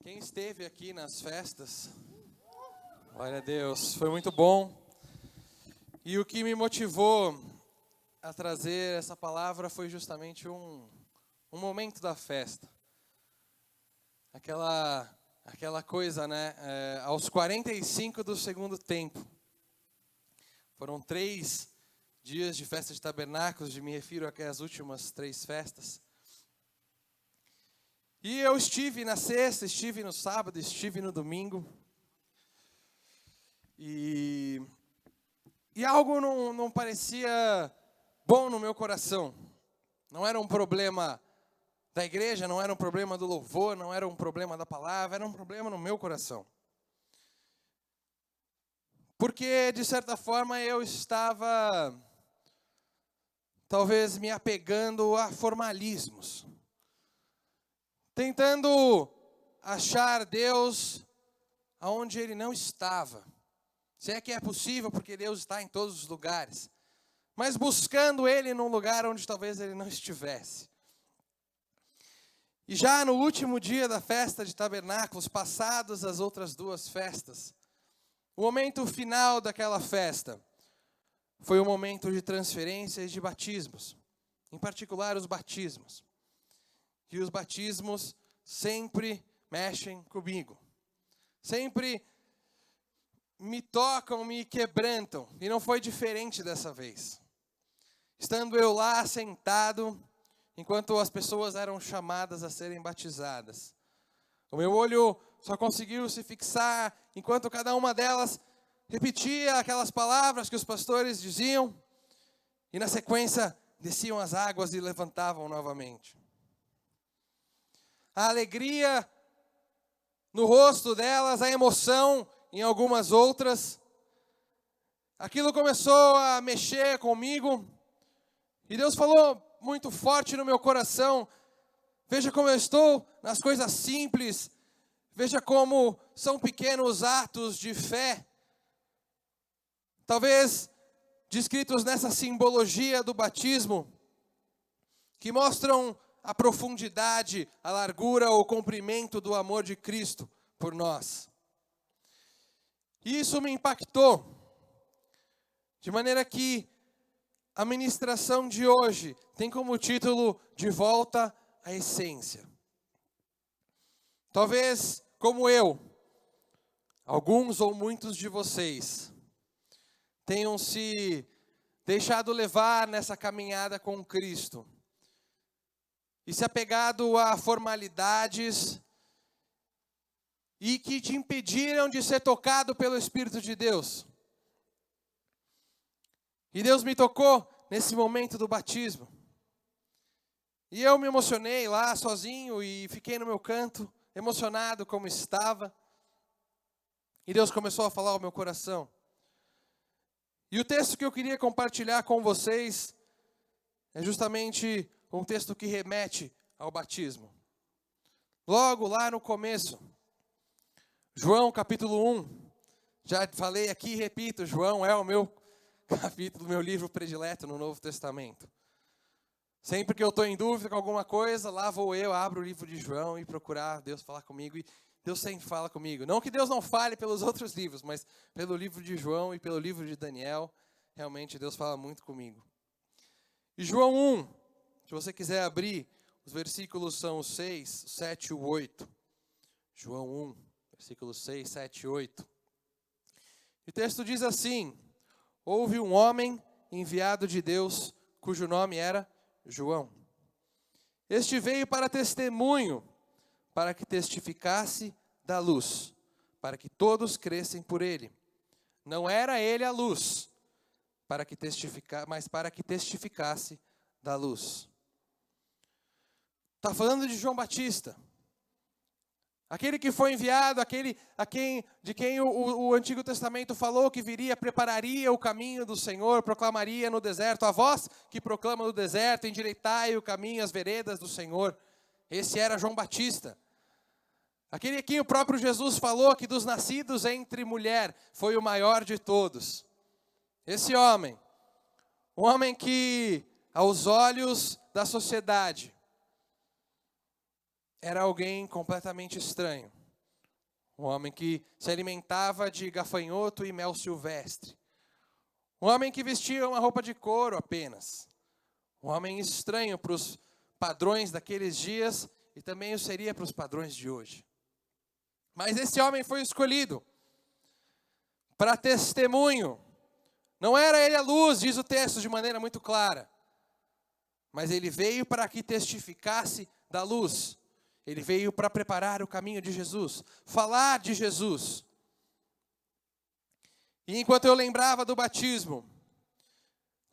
Quem esteve aqui nas festas, glória a Deus, foi muito bom. E o que me motivou a trazer essa palavra foi justamente um momento da festa. Aquela coisa, né? Aos 45 do segundo tempo. Foram 3 dias de festa de tabernáculos, me refiro às últimas 3 festas. E eu estive na sexta, estive no sábado, estive no domingo. E algo não parecia bom no meu coração. Não era um problema da igreja, não era um problema do louvor, não era um problema da palavra, era um problema no meu coração. Porque, de certa forma, eu estava, talvez, me apegando a formalismos. Tentando achar Deus aonde Ele não estava. Se é que é possível, porque Deus está em todos os lugares. Mas buscando Ele num lugar onde talvez Ele não estivesse. E já no último dia da festa de tabernáculos, passadas as outras 2 festas, o momento final daquela festa foi o momento de transferências de batismos. Em particular, os batismos. E os batismos sempre mexem comigo. Sempre me tocam, me quebrantam. E não foi diferente dessa vez. Estando eu lá sentado, enquanto as pessoas eram chamadas a serem batizadas, o meu olho só conseguiu se fixar enquanto cada uma delas repetia aquelas palavras que os pastores diziam. E na sequência desciam as águas e levantavam novamente. A alegria no rosto delas, a emoção em algumas outras. Aquilo começou a mexer comigo. E Deus falou muito forte no meu coração. Veja como eu estou nas coisas simples. Veja como são pequenos atos de fé. Talvez descritos nessa simbologia do batismo, que mostram a profundidade, a largura, o comprimento do amor de Cristo por nós. E isso me impactou, de maneira que a ministração de hoje tem como título De Volta à Essência. Talvez, como eu, alguns ou muitos de vocês tenham se deixado levar nessa caminhada com Cristo e se apegado a formalidades e que te impediram de ser tocado pelo Espírito de Deus. E Deus me tocou nesse momento do batismo. E eu me emocionei lá sozinho e fiquei no meu canto, emocionado como estava. E Deus começou a falar ao meu coração. E o texto que eu queria compartilhar com vocês é justamente um texto que remete ao batismo. Logo lá no começo, João capítulo 1, já falei aqui e repito, João é o meu capítulo, meu livro predileto no Novo Testamento. Sempre que eu estou em dúvida com alguma coisa, lá vou eu, abro o livro de João e procurar Deus falar comigo. E Deus sempre fala comigo. Não que Deus não fale pelos outros livros, mas pelo livro de João e pelo livro de Daniel, realmente Deus fala muito comigo. E João 1, se você quiser abrir, os versículos são o 6, 7 e o 8. João 1, versículos 6, 7 e 8. E o texto diz assim: houve um homem enviado de Deus, cujo nome era João. Este veio para testemunho, para que testificasse da luz, para que todos crescem por ele. Não era ele a luz, mas para que testificasse da luz. Está falando de João Batista. Aquele que foi enviado, de quem o Antigo Testamento falou que viria, prepararia o caminho do Senhor, proclamaria no deserto, a voz que proclama no deserto, endireitai o caminho, as veredas do Senhor. Esse era João Batista. Aquele a quem o próprio Jesus falou que dos nascidos entre mulher foi o maior de todos. Esse homem, um homem que aos olhos da sociedade era alguém completamente estranho. Um homem que se alimentava de gafanhoto e mel silvestre. Um homem que vestia uma roupa de couro apenas. Um homem estranho para os padrões daqueles dias e também o seria para os padrões de hoje. Mas esse homem foi escolhido para testemunho. Não era ele a luz, diz o texto de maneira muito clara. Mas ele veio para que testificasse da luz. Ele veio para preparar o caminho de Jesus, falar de Jesus. E enquanto eu lembrava do batismo,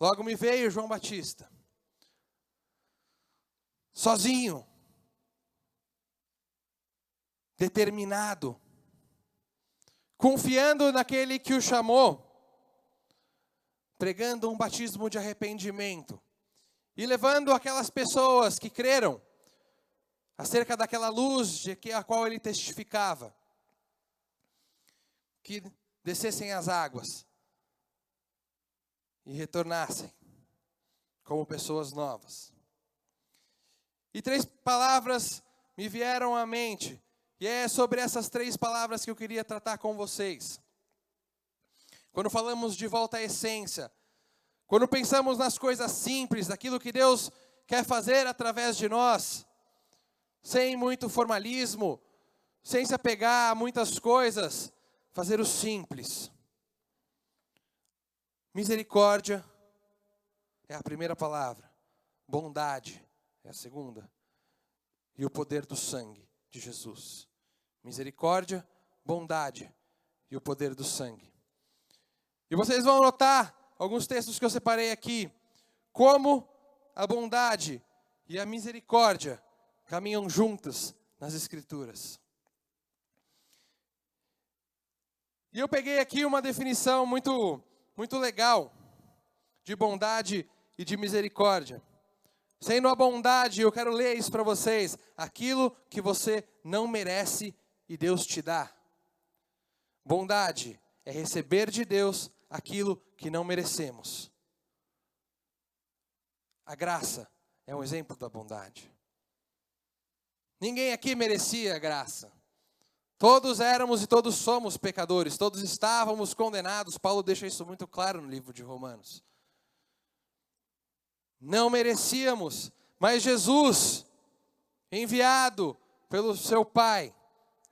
logo me veio João Batista. Sozinho. Determinado. Confiando naquele que o chamou. Pregando um batismo de arrependimento. E levando aquelas pessoas que creram acerca daquela luz a qual ele testificava, que descessem as águas e retornassem como pessoas novas. E 3 palavras me vieram à mente, e é sobre essas 3 palavras que eu queria tratar com vocês. Quando falamos de volta à essência, quando pensamos nas coisas simples, daquilo que Deus quer fazer através de nós, sem muito formalismo, sem se apegar a muitas coisas, fazer o simples. Misericórdia é a primeira palavra, bondade é a segunda, e o poder do sangue de Jesus. Misericórdia, bondade e o poder do sangue. E vocês vão notar alguns textos que eu separei aqui, como a bondade e a misericórdia caminham juntas nas Escrituras. E eu peguei aqui uma definição muito legal de bondade e de misericórdia. Sendo a bondade, eu quero ler isso para vocês, aquilo que você não merece e Deus te dá. Bondade é receber de Deus aquilo que não merecemos. A graça é um exemplo da bondade. Ninguém aqui merecia a graça. Todos éramos e todos somos pecadores, todos estávamos condenados. Paulo deixa isso muito claro no livro de Romanos. Não merecíamos, mas Jesus, enviado pelo seu Pai,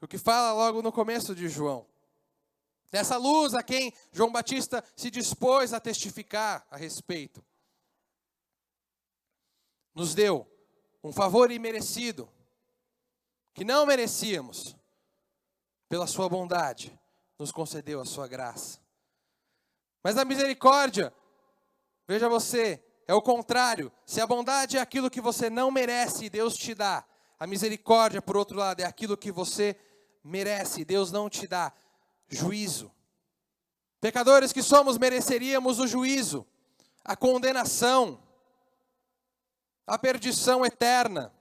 o que fala logo no começo de João, dessa luz a quem João Batista se dispôs a testificar a respeito, nos deu um favor imerecido, que não merecíamos, pela sua bondade, nos concedeu a sua graça. Mas a misericórdia, veja você, é o contrário. Se a bondade é aquilo que você não merece e Deus te dá, a misericórdia, por outro lado, é aquilo que você merece e Deus não te dá. Juízo. Pecadores que somos, mereceríamos o juízo, a condenação, a perdição eterna.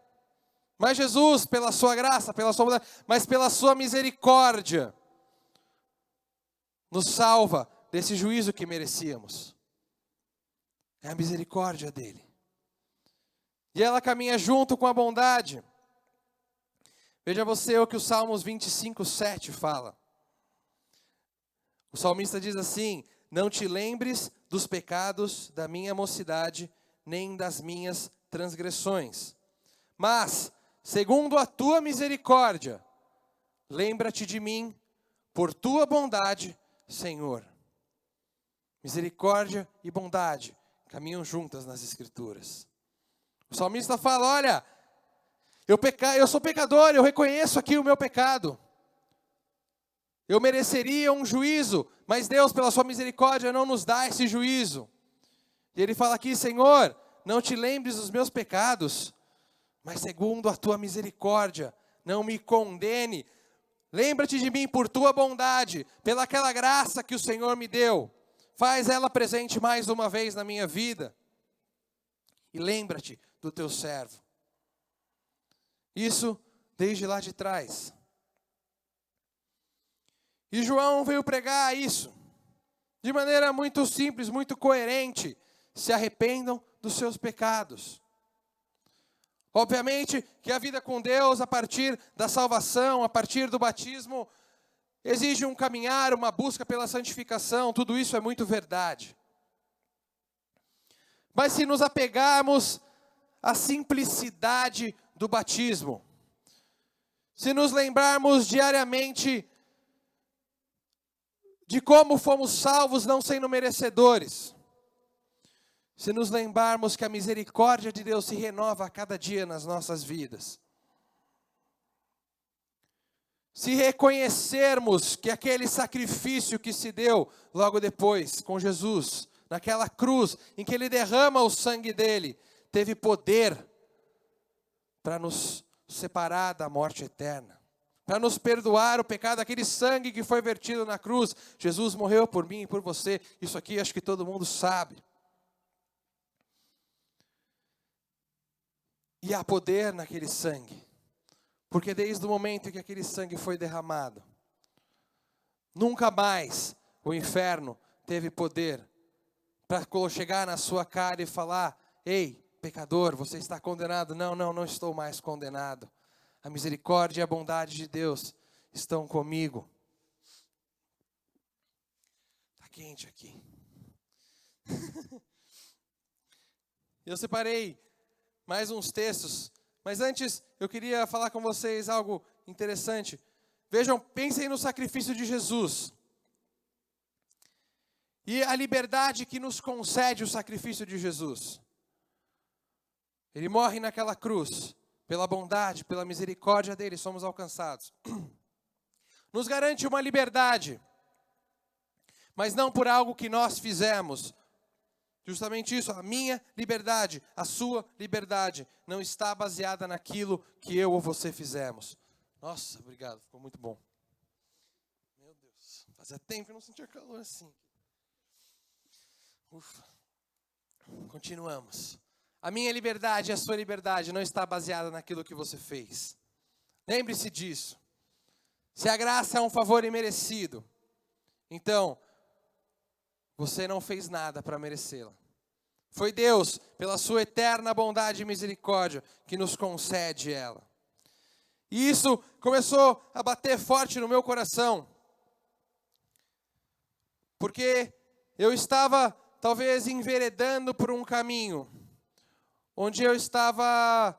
Mas Jesus, pela sua graça, pela sua bondade, mas pela sua misericórdia, nos salva desse juízo que merecíamos. É a misericórdia dele. E ela caminha junto com a bondade. Veja você o que o Salmos 25:7 fala. O salmista diz assim: não te lembres dos pecados da minha mocidade, nem das minhas transgressões. Mas, segundo a tua misericórdia, lembra-te de mim, por tua bondade, Senhor. Misericórdia e bondade caminham juntas nas Escrituras. O salmista fala: olha, eu sou pecador, eu reconheço aqui o meu pecado. Eu mereceria um juízo, mas Deus, pela sua misericórdia, não nos dá esse juízo. E ele fala aqui: Senhor, não te lembres dos meus pecados, mas segundo a tua misericórdia, não me condene. Lembra-te de mim por tua bondade, pela aquela graça que o Senhor me deu. Faz ela presente mais uma vez na minha vida. E lembra-te do teu servo. Isso desde lá de trás. E João veio pregar isso, de maneira muito simples, muito coerente. Se arrependam dos seus pecados. Obviamente que a vida com Deus, a partir da salvação, a partir do batismo, exige um caminhar, uma busca pela santificação, tudo isso é muito verdade. Mas se nos apegarmos à simplicidade do batismo, se nos lembrarmos diariamente de como fomos salvos não sendo merecedores, se nos lembrarmos que a misericórdia de Deus se renova a cada dia nas nossas vidas, se reconhecermos que aquele sacrifício que se deu logo depois com Jesus, naquela cruz em que Ele derrama o sangue dele, teve poder para nos separar da morte eterna, para nos perdoar o pecado, aquele sangue que foi vertido na cruz. Jesus morreu por mim e por você, isso aqui acho que todo mundo sabe. E há poder naquele sangue, porque desde o momento em que aquele sangue foi derramado, nunca mais o inferno teve poder para chegar na sua cara e falar: ei, pecador, você está condenado. Não, não estou mais condenado. A misericórdia e a bondade de Deus estão comigo. Está quente aqui. Eu separei mais uns textos, mas antes eu queria falar com vocês algo interessante. Vejam, pensem no sacrifício de Jesus. E a liberdade que nos concede o sacrifício de Jesus. Ele morre naquela cruz, pela bondade, pela misericórdia dele, somos alcançados. Nos garante uma liberdade, mas não por algo que nós fizemos. Justamente isso, a minha liberdade, a sua liberdade, não está baseada naquilo que eu ou você fizemos. Nossa, obrigado, ficou muito bom. Meu Deus, fazia tempo que eu não sentia calor assim. Ufa. Continuamos. A minha liberdade e a sua liberdade não está baseada naquilo que você fez. Lembre-se disso. Se a graça é um favor imerecido, então você não fez nada para merecê-la. Foi Deus, pela sua eterna bondade e misericórdia, que nos concede ela. E isso começou a bater forte no meu coração. Porque eu estava, talvez, enveredando por um caminho onde eu estava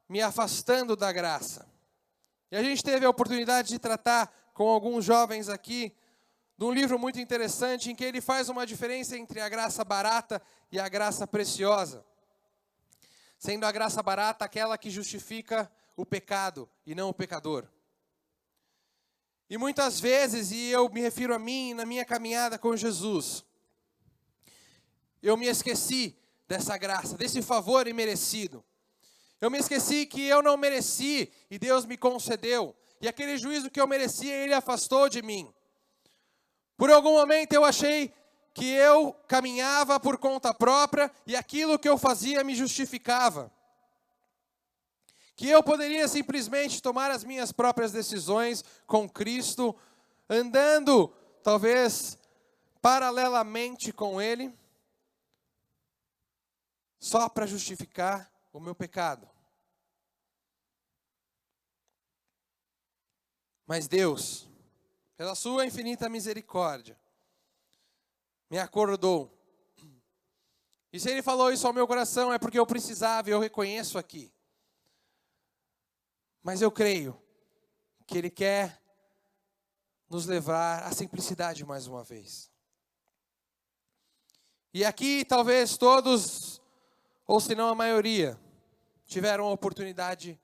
me afastando da graça. E a gente teve a oportunidade de tratar com alguns jovens aqui de um livro muito interessante em que ele faz uma diferença entre a graça barata e a graça preciosa. Sendo a graça barata aquela que justifica o pecado e não o pecador. E muitas vezes, e eu me refiro a mim, na minha caminhada com Jesus, eu me esqueci dessa graça, desse favor imerecido. Eu me esqueci que eu não mereci e Deus me concedeu. E aquele juízo que eu merecia, Ele afastou de mim. Por algum momento eu achei que eu caminhava por conta própria e aquilo que eu fazia me justificava. Que eu poderia simplesmente tomar as minhas próprias decisões com Cristo, andando talvez paralelamente com Ele, só para justificar o meu pecado. Mas Deus, pela sua infinita misericórdia, me acordou. E se Ele falou isso ao meu coração é porque eu precisava, e eu reconheço aqui. Mas eu creio que Ele quer nos levar à simplicidade mais uma vez. E aqui talvez todos, ou se não a maioria, tiveram a oportunidade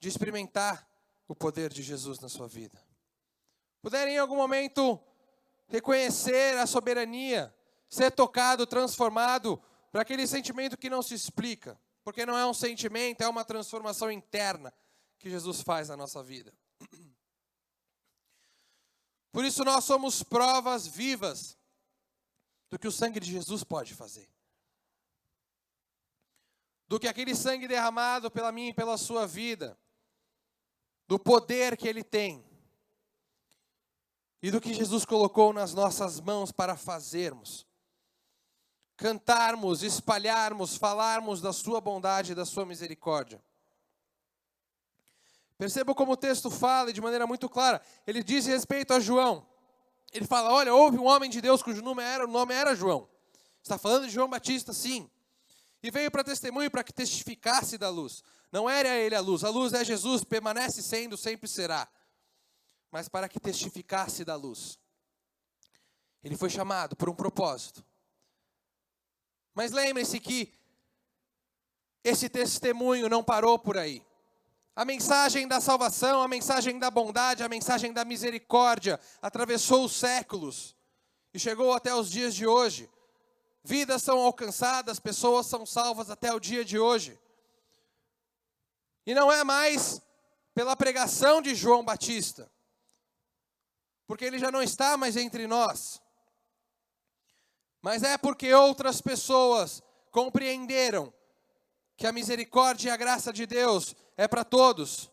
de experimentar o poder de Jesus na sua vida. Puderem em algum momento reconhecer a soberania, ser tocado, transformado, para aquele sentimento que não se explica. Porque não é um sentimento, é uma transformação interna que Jesus faz na nossa vida. Por isso nós somos provas vivas do que o sangue de Jesus pode fazer. Do que aquele sangue derramado pela minha e pela sua vida, do poder que Ele tem, e do que Jesus colocou nas nossas mãos para fazermos. Cantarmos, espalharmos, falarmos da sua bondade e da sua misericórdia. Perceba como o texto fala de maneira muito clara. Ele diz respeito a João. Ele fala, olha, houve um homem de Deus cujo nome era João. Está falando de João Batista, sim. E veio para testemunho para que testificasse da luz. Não era ele a luz é Jesus, permanece sendo, sempre será. Mas para que testificasse da luz. Ele foi chamado por um propósito. Mas lembre-se que esse testemunho não parou por aí. A mensagem da salvação, a mensagem da bondade, a mensagem da misericórdia atravessou os séculos e chegou até os dias de hoje. Vidas são alcançadas, pessoas são salvas até o dia de hoje. E não é mais pela pregação de João Batista, porque ele já não está mais entre nós. Mas é porque outras pessoas compreenderam que a misericórdia e a graça de Deus é para todos,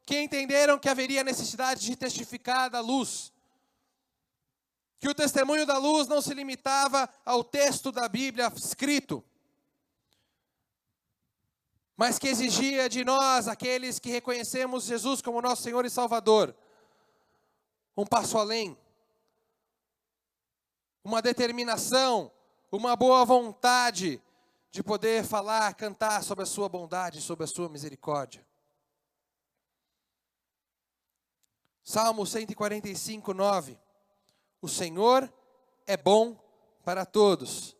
que entenderam que haveria necessidade de testificar da luz, que o testemunho da luz não se limitava ao texto da Bíblia escrito, mas que exigia de nós, aqueles que reconhecemos Jesus como nosso Senhor e Salvador, um passo além, uma determinação, uma boa vontade de poder falar, cantar sobre a sua bondade, sobre a sua misericórdia. Salmo 145, 9. O Senhor é bom para todos,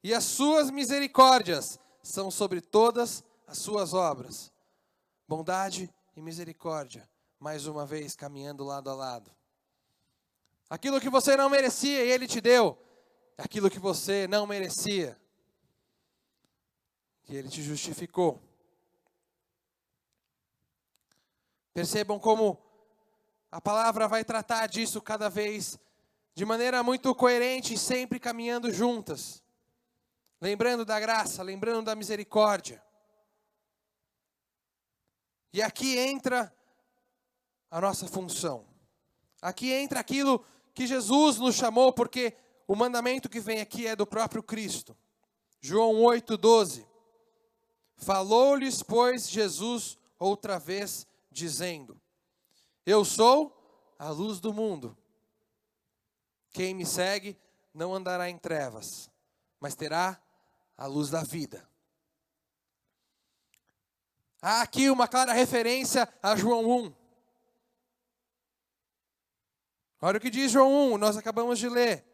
e as suas misericórdias são sobre todas as suas obras. Bondade e misericórdia, mais uma vez caminhando lado a lado. Aquilo que você não merecia e Ele te deu, aquilo que você não merecia, que Ele te justificou. Percebam como a palavra vai tratar disso cada vez de maneira muito coerente e sempre caminhando juntas. Lembrando da graça, lembrando da misericórdia. E aqui entra a nossa função. Aqui entra aquilo que Jesus nos chamou, porque o mandamento que vem aqui é do próprio Cristo. João 8, 12. Falou-lhes, pois, Jesus outra vez, dizendo: Eu sou a luz do mundo. Quem me segue não andará em trevas, mas terá a luz da vida. Há aqui uma clara referência a João 1. Olha o que diz João 1, nós acabamos de ler.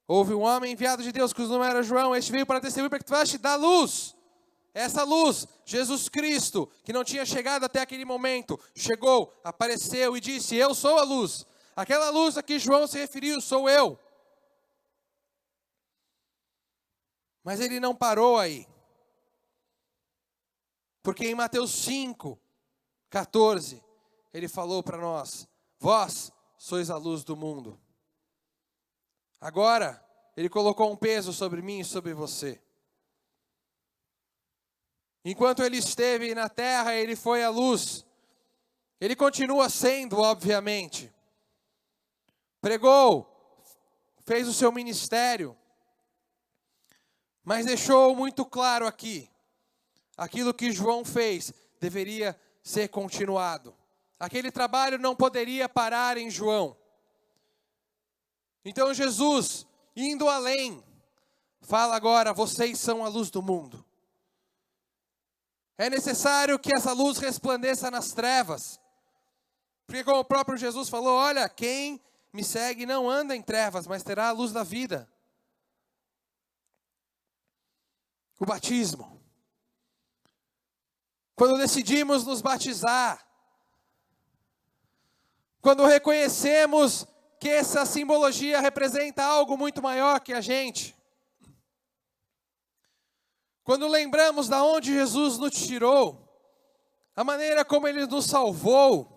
Houve um homem enviado de Deus, cujo nome era João. Este veio para testemunhar para que tu ache da luz. Essa luz, Jesus Cristo, que não tinha chegado até aquele momento, chegou, apareceu e disse: Eu sou a luz. Aquela luz a que João se referiu, sou eu. Mas ele não parou aí. Porque em Mateus 5, 14, ele falou para nós: Vós sois a luz do mundo. Agora, ele colocou um peso sobre mim e sobre você. Enquanto ele esteve na terra, ele foi a luz. Ele continua sendo, obviamente. Pregou, fez o seu ministério. Mas deixou muito claro aqui, aquilo que João fez deveria ser continuado. Aquele trabalho não poderia parar em João. Então Jesus, indo além, fala agora: vocês são a luz do mundo. É necessário que essa luz resplandeça nas trevas. Porque como o próprio Jesus falou: olha, quem me segue não anda em trevas, mas terá a luz da vida. O batismo. Quando decidimos nos batizar, quando reconhecemos que essa simbologia representa algo muito maior que a gente, quando lembramos de onde Jesus nos tirou, a maneira como Ele nos salvou,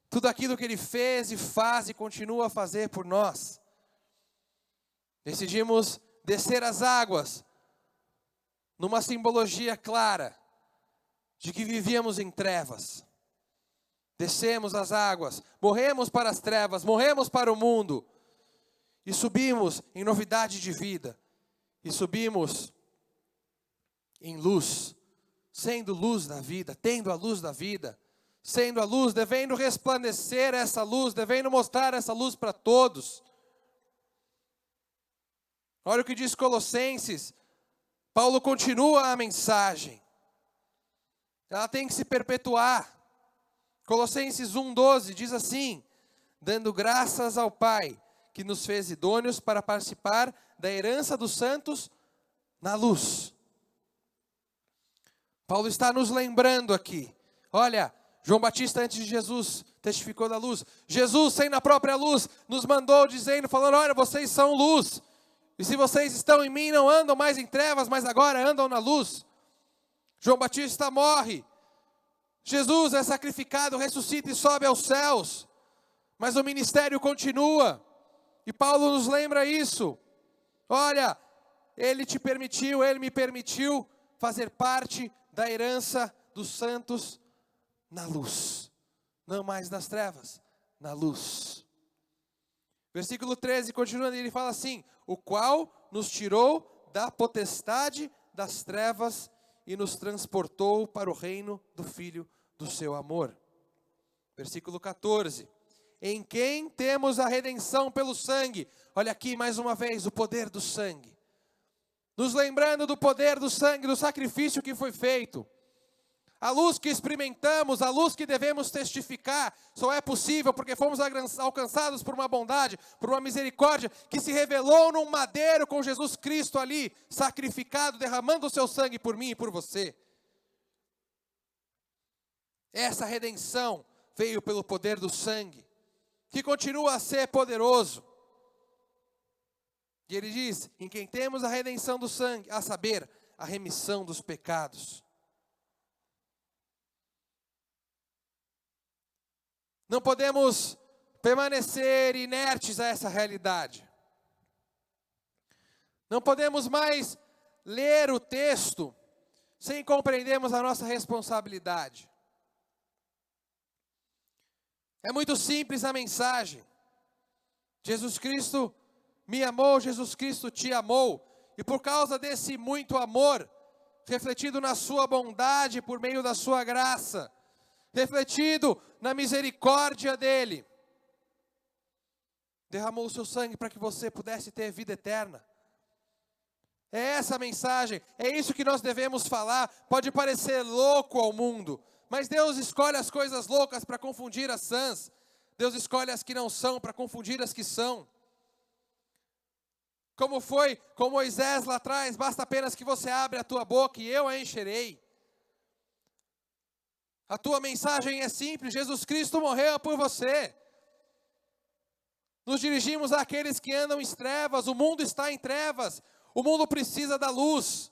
tudo aquilo que Ele fez e faz e continua a fazer por nós, decidimos descer as águas, numa simbologia clara, de que vivíamos em trevas. Descemos as águas, morremos para as trevas, morremos para o mundo, e subimos em novidade de vida, e subimos em luz, sendo luz da vida, tendo a luz da vida, sendo a luz, devendo resplandecer essa luz, devendo mostrar essa luz para todos. Olha o que diz Colossenses. Paulo continua a mensagem. Ela tem que se perpetuar. Colossenses 1,12 diz assim: dando graças ao Pai, que nos fez idôneos para participar da herança dos santos na luz. Paulo está nos lembrando aqui. Olha, João Batista antes de Jesus testificou da luz. Jesus, sendo a própria luz, nos mandou dizendo, falando, olha, vocês são luz. E se vocês estão em mim, não andam mais em trevas, mas agora andam na luz. João Batista morre. Jesus é sacrificado, ressuscita e sobe aos céus. Mas o ministério continua. E Paulo nos lembra isso. Olha, ele te permitiu, ele me permitiu fazer parte da herança dos santos na luz. Não mais nas trevas, na luz. Versículo 13, continuando, ele fala assim: o qual nos tirou da potestade das trevas e nos transportou para o reino do Filho do seu amor. Versículo 14, em quem temos a redenção pelo sangue. Olha aqui mais uma vez o poder do sangue. Nos lembrando do poder do sangue, do sacrifício que foi feito. A luz que experimentamos, a luz que devemos testificar, só é possível porque fomos alcançados por uma bondade, por uma misericórdia, que se revelou num madeiro com Jesus Cristo ali, sacrificado, derramando o seu sangue por mim e por você. Essa redenção veio pelo poder do sangue, que continua a ser poderoso. E ele diz, em quem temos a redenção do sangue, a saber, a remissão dos pecados. Não podemos permanecer inertes a essa realidade. Não podemos mais ler o texto sem compreendermos a nossa responsabilidade. É muito simples a mensagem. Jesus Cristo me amou, Jesus Cristo te amou. E por causa desse muito amor, refletido na sua bondade por meio da sua graça, refletido na misericórdia dele, derramou o seu sangue para que você pudesse ter vida eterna. É essa a mensagem, é isso que nós devemos falar. Pode parecer louco ao mundo, mas Deus escolhe as coisas loucas para confundir as sãs. Deus escolhe as que não são para confundir as que são. Como foi com Moisés lá atrás, basta apenas que você abra a tua boca e eu a encherei. A tua mensagem é simples, Jesus Cristo morreu por você. Nos dirigimos àqueles que andam em trevas, o mundo está em trevas, o mundo precisa da luz.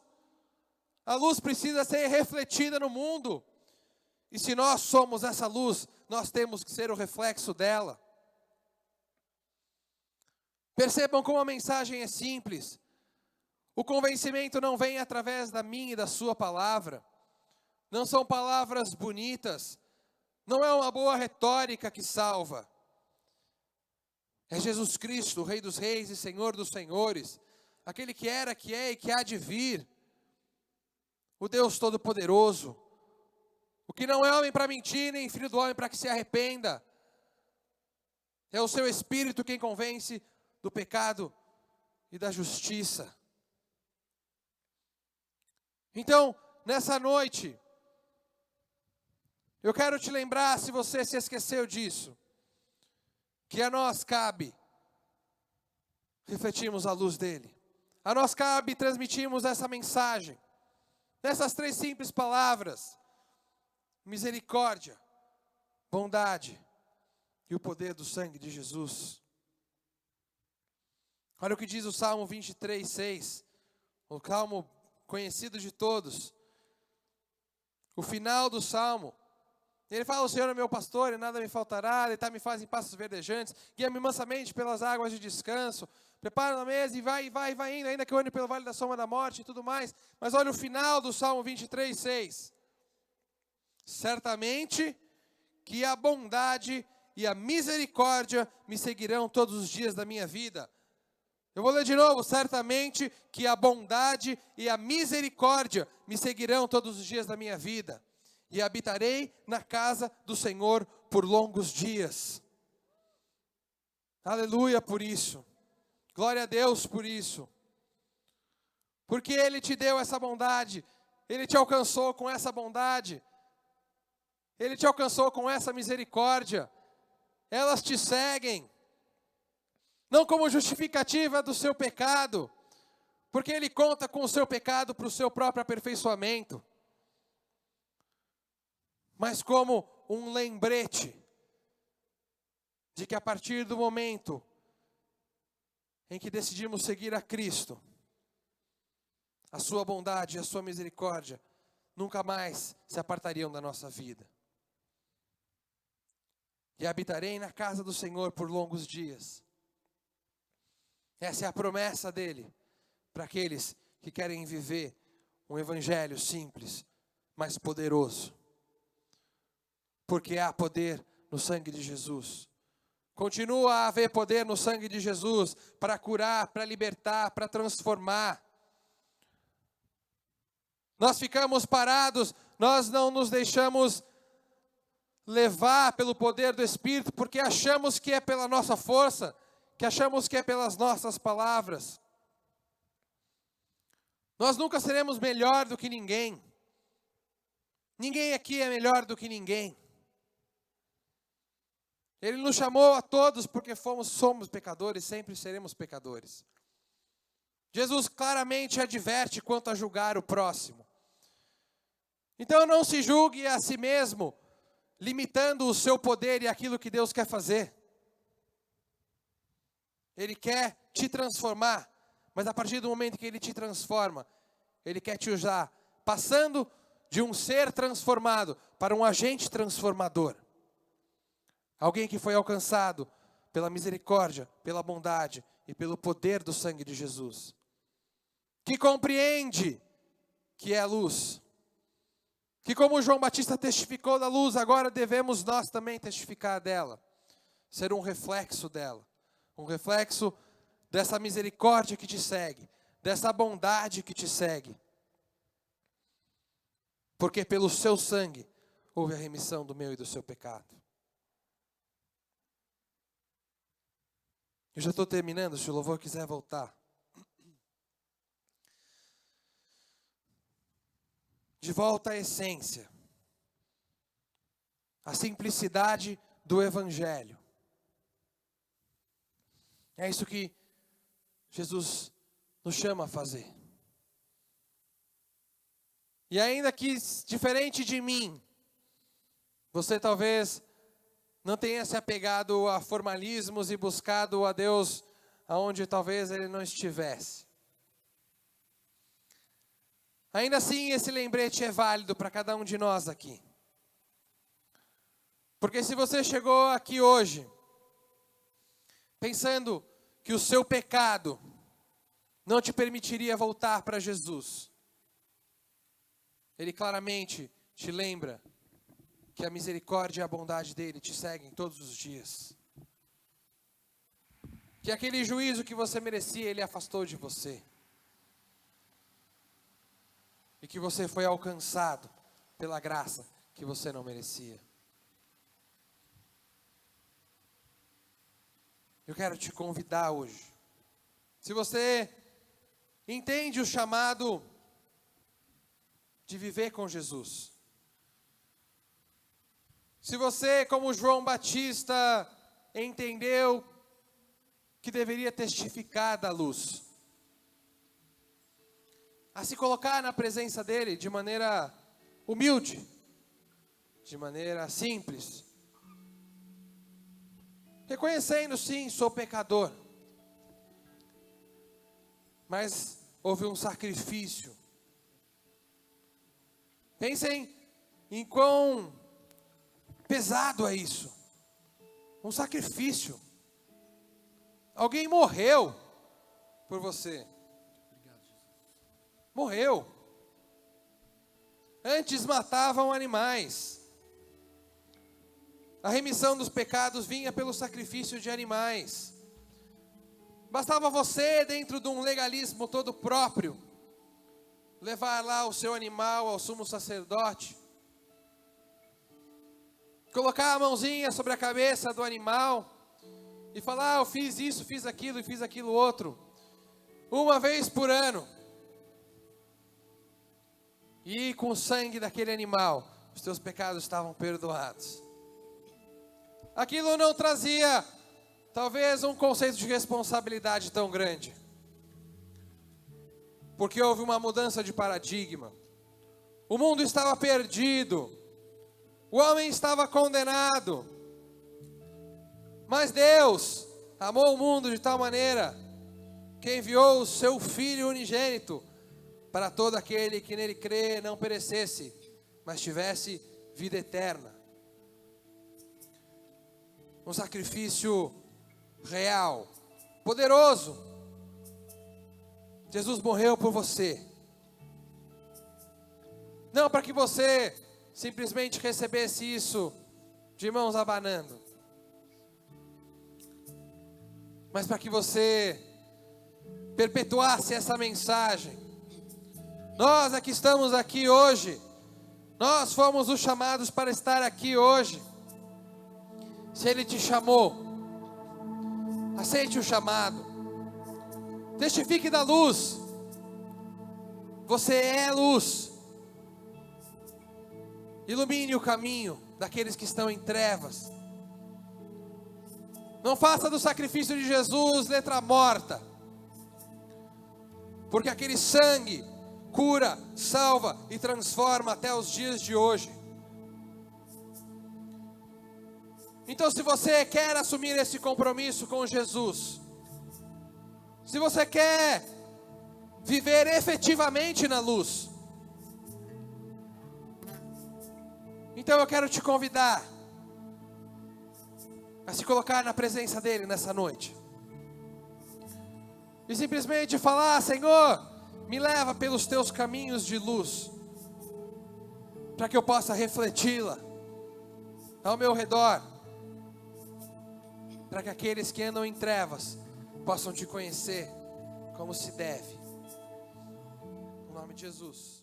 A luz precisa ser refletida no mundo. E se nós somos essa luz, nós temos que ser o reflexo dela. Percebam como a mensagem é simples. O convencimento não vem através da minha e da sua palavra. Não são palavras bonitas. Não é uma boa retórica que salva. É Jesus Cristo, o Rei dos Reis e Senhor dos Senhores. Aquele que era, que é e que há de vir. O Deus Todo-Poderoso. O que não é homem para mentir, nem filho do homem para que se arrependa. É o seu Espírito quem convence do pecado e da justiça. Então, nessa noite, eu quero te lembrar, se você se esqueceu disso, que a nós cabe refletirmos a luz dele. A nós cabe transmitirmos essa mensagem, nessas 3 simples palavras: misericórdia, bondade e o poder do sangue de Jesus. Olha o que diz o Salmo 23:6, o salmo conhecido de todos. O final do Salmo, ele fala: o Senhor é meu pastor e nada me faltará, me faz em pastos verdejantes, guia-me mansamente pelas águas de descanso, prepara na mesa e vai indo, ainda que eu ande pelo vale da sombra da morte e tudo mais. Mas olha o final do Salmo 23:6. Certamente que a bondade e a misericórdia me seguirão todos os dias da minha vida. Eu vou ler de novo. Certamente que a bondade e a misericórdia me seguirão todos os dias da minha vida. E habitarei na casa do Senhor por longos dias. Aleluia por isso. Glória a Deus por isso. Porque Ele te deu essa bondade. Ele te alcançou com essa bondade. Ele te alcançou com essa misericórdia. Elas te seguem. Não como justificativa do seu pecado. Porque Ele conta com o seu pecado para o seu próprio aperfeiçoamento. Mas como um lembrete de que a partir do momento em que decidimos seguir a Cristo, a sua bondade e a sua misericórdia nunca mais se apartariam da nossa vida. E habitarei na casa do Senhor por longos dias. Essa é a promessa dele para aqueles que querem viver um evangelho simples, mas poderoso. Porque há poder no sangue de Jesus. Continua a haver poder no sangue de Jesus para curar, para libertar, para transformar. Nós ficamos parados, nós não nos deixamos levar pelo poder do Espírito, porque achamos que é pela nossa força, que achamos que é pelas nossas palavras. Nós nunca seremos melhor do que ninguém. Ninguém aqui é melhor do que ninguém. Ele nos chamou a todos porque somos pecadores, sempre seremos pecadores. Jesus claramente adverte quanto a julgar o próximo. Então não se julgue a si mesmo, limitando o seu poder e aquilo que Deus quer fazer. Ele quer te transformar, mas a partir do momento que Ele te transforma, Ele quer te usar, passando de um ser transformado para um agente transformador. Alguém que foi alcançado pela misericórdia, pela bondade e pelo poder do sangue de Jesus. Que compreende que é a luz. Que como João Batista testificou da luz, agora devemos nós também testificar dela. Ser um reflexo dela. Um reflexo dessa misericórdia que te segue. Dessa bondade que te segue. Porque pelo seu sangue houve a remissão do meu e do seu pecado. Eu já estou terminando, se o louvor quiser voltar. De volta à essência. A simplicidade do Evangelho. É isso que Jesus nos chama a fazer. E ainda que, diferente de mim, você talvez não tenha se apegado a formalismos e buscado a Deus aonde talvez Ele não estivesse. Ainda assim, esse lembrete é válido para cada um de nós aqui. Porque se você chegou aqui hoje, pensando que o seu pecado não te permitiria voltar para Jesus, Ele claramente te lembra que a misericórdia e a bondade dele te seguem todos os dias. Que aquele juízo que você merecia, Ele afastou de você. E que você foi alcançado pela graça que você não merecia. Eu quero te convidar hoje. Se você entende o chamado de viver com Jesus. Se você, como João Batista, entendeu que deveria testificar da luz, a se colocar na presença dele de maneira humilde, de maneira simples, reconhecendo sim, sou pecador, mas houve um sacrifício. Pensem em quão pesado é isso. Um sacrifício. Alguém morreu por você. Morreu. Antes matavam animais. A remissão dos pecados vinha pelo sacrifício de animais. Bastava você, dentro de um legalismo todo próprio, levar lá o seu animal ao sumo sacerdote, colocar a mãozinha sobre a cabeça do animal e falar: eu fiz isso, fiz aquilo e fiz aquilo outro, uma vez por ano. E com o sangue daquele animal, os teus pecados estavam perdoados. Aquilo não trazia, talvez, um conceito de responsabilidade tão grande, porque houve uma mudança de paradigma. O mundo estava perdido, o homem estava condenado, mas Deus amou o mundo de tal maneira que enviou o seu Filho unigênito para todo aquele que nele crê não perecesse, mas tivesse vida eterna. Um sacrifício real, poderoso. Jesus morreu por você. Não para que você simplesmente recebesse isso de mãos abanando, mas para que você perpetuasse essa mensagem. Nós que estamos aqui hoje, nós fomos os chamados para estar aqui hoje. Se Ele te chamou, aceite o chamado, testifique da luz. Você é luz. Ilumine o caminho daqueles que estão em trevas. Não faça do sacrifício de Jesus letra morta, porque aquele sangue cura, salva e transforma até os dias de hoje. Então, se você quer assumir esse compromisso com Jesus, se você quer viver efetivamente na luz, então eu quero te convidar a se colocar na presença dEle nessa noite e simplesmente falar: Senhor, me leva pelos teus caminhos de luz, para que eu possa refleti-la ao meu redor, para que aqueles que andam em trevas possam te conhecer como se deve. Em nome de Jesus.